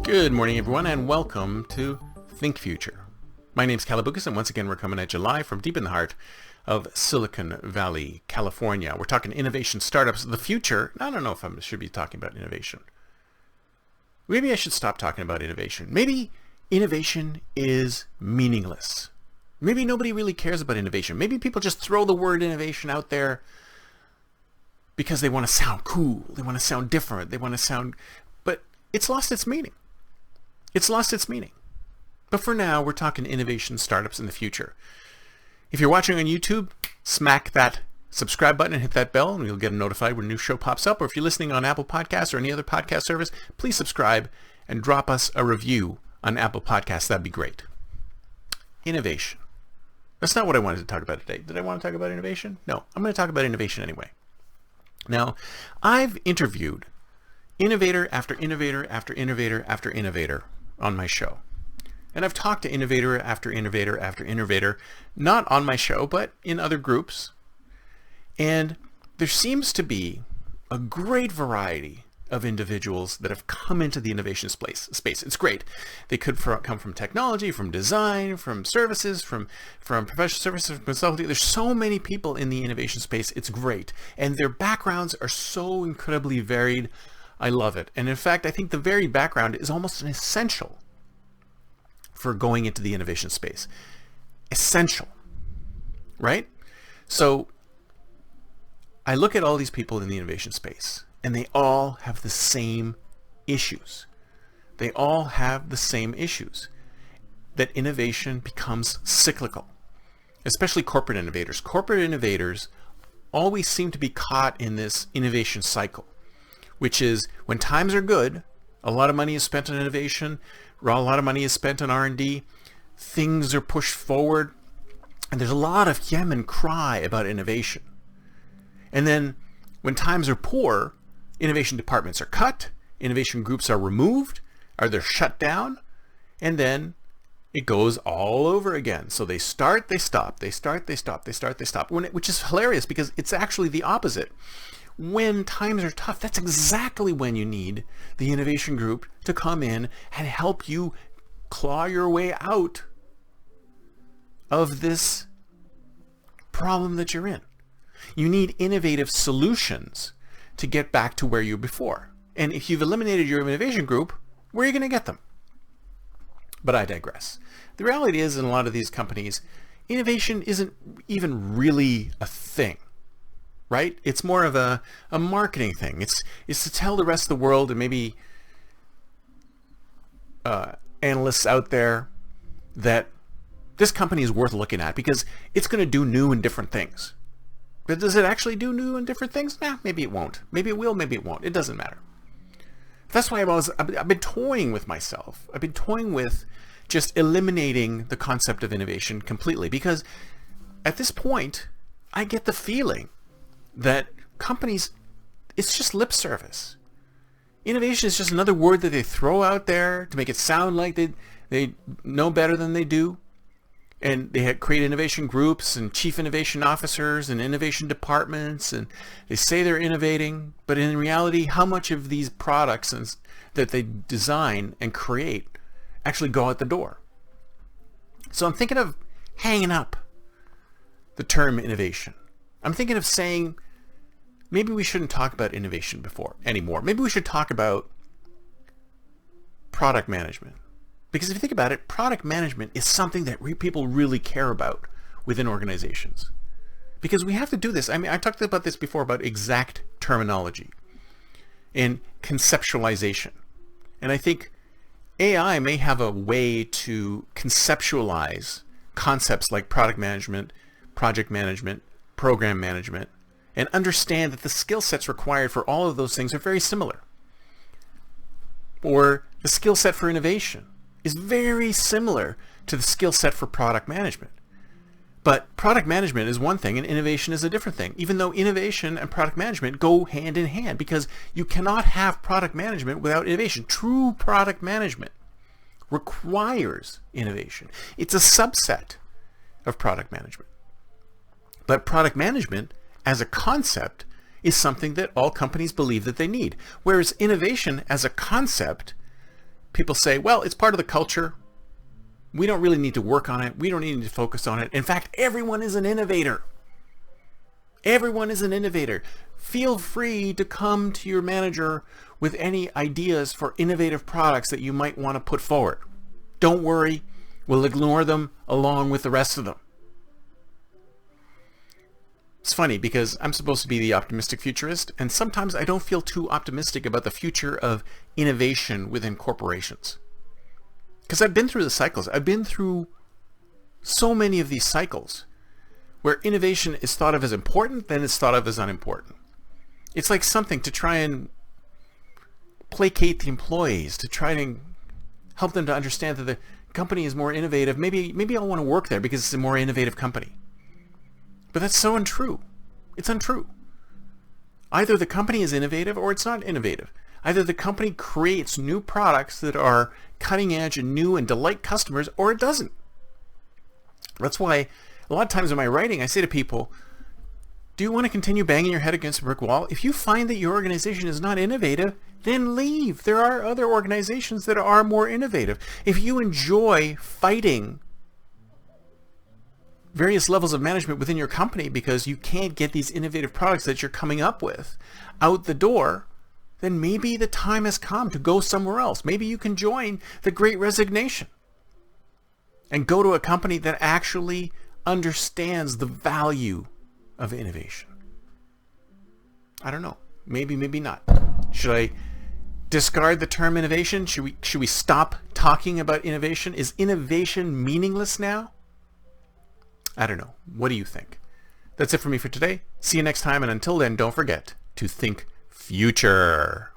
Good morning, everyone, and welcome to Think Future. My name's Calabucas, and once again, we're coming at you live from deep in the heart of Silicon Valley, California. We're talking innovation startups. The future, I don't know if I should be talking about innovation. Maybe I should stop talking about innovation. Maybe innovation is meaningless. Maybe nobody really cares about innovation. Maybe people just throw the word innovation out there because they want to sound cool. They want to sound different. They want to sound... But it's lost its meaning. It's lost its meaning. But for now, we're talking innovation startups in the future. If you're watching on YouTube, smack that subscribe button and hit that bell, and you'll get notified when a new show pops up. Or if you're listening on Apple Podcasts or any other podcast service, please subscribe and drop us a review on Apple Podcasts. That'd be great. Innovation. That's not what I wanted to talk about today. Did I want to talk about innovation? No, I'm going to talk about innovation anyway. Now, I've interviewed innovator after innovator after innovator after innovator on my show. And I've talked to innovator after innovator after innovator, not on my show, but in other groups. And there seems to be a great variety of individuals that have come into the innovation space. It's great. They could come from technology, from design, from services, from professional services, from consulting. There's so many people in the innovation space. It's great. And their backgrounds are so incredibly varied. I love it. And in fact, I think the varied background is almost an essential for going into the innovation space. Essential, right? So I look at all these people in the innovation space, and they all have the same issues. They all have the same issues. That innovation becomes cyclical, especially corporate innovators. Corporate innovators always seem to be caught in this innovation cycle, which is when times are good, a lot of money is spent on innovation, a lot of money is spent on R&D, things are pushed forward, and there's a lot of hem and cry about innovation. And then when times are poor, innovation departments are cut, innovation groups are removed, or they're shut down, and then it goes all over again. So they start, they stop, they start, they stop, they start, they stop, which is hilarious because it's actually the opposite. When times are tough, that's exactly when you need the innovation group to come in and help you claw your way out of this problem that you're in. You need innovative solutions to get back to where you were before. And if you've eliminated your innovation group, where are you going to get them? But I digress. The reality is, in a lot of these companies, innovation isn't even really a thing. Right? It's more of a marketing thing. It's to tell the rest of the world and maybe analysts out there that this company is worth looking at because it's going to do new and different things. But does it actually do new and different things? Nah, maybe it won't. Maybe it will, maybe it won't. It doesn't matter. That's why I've been toying with myself. I've been toying with just eliminating the concept of innovation completely because at this point, I get the feeling that companies, it's just lip service. Innovation is just another word that they throw out there to make it sound like they know better than they do. And they create innovation groups and chief innovation officers and innovation departments, and they say they're innovating, but in reality, how much of these products that they design and create actually go out the door? So I'm thinking of hanging up the term innovation. I'm thinking of saying, maybe we shouldn't talk about innovation anymore. Maybe we should talk about product management. Because if you think about it, product management is something that people really care about within organizations. Because we have to do this. I mean, I talked about this before about exact terminology and conceptualization. And I think AI may have a way to conceptualize concepts like product management, project management, program management, and understand that the skill sets required for all of those things are very similar. Or the skill set for innovation is very similar to the skill set for product management. But product management is one thing and innovation is a different thing, even though innovation and product management go hand in hand, because you cannot have product management without innovation. True product management requires innovation. It's a subset of product management. But product management as a concept is something that all companies believe that they need. Whereas innovation as a concept people say, well, it's part of the culture. We don't really need to work on it. We don't need to focus on it. In fact, everyone is an innovator. Everyone is an innovator. Feel free to come to your manager with any ideas for innovative products that you might want to put forward. Don't worry, we'll ignore them along with the rest of them. It's funny because I'm supposed to be the optimistic futurist, and sometimes I don't feel too optimistic about the future of innovation within corporations. Because I've been through the cycles. I've been through so many of these cycles where innovation is thought of as important, then it's thought of as unimportant. It's like something to try and placate the employees, to try and help them to understand that the company is more innovative. Maybe I'll want to work there because it's a more innovative company. But that's so untrue. It's untrue. Either the company is innovative or it's not innovative. Either the company creates new products that are cutting edge and new and delight customers, or it doesn't. That's why a lot of times in my writing, I say to people, do you want to continue banging your head against a brick wall? If you find that your organization is not innovative, then leave. There are other organizations that are more innovative. If you enjoy fighting various levels of management within your company because you can't get these innovative products that you're coming up with out the door, then maybe the time has come to go somewhere else. Maybe you can join the Great Resignation and go to a company that actually understands the value of innovation. I don't know. Maybe not. Should I discard the term innovation? Should we stop talking about innovation? Is innovation meaningless now? I don't know. What do you think? That's it for me for today. See you next time, and until then, don't forget to think future.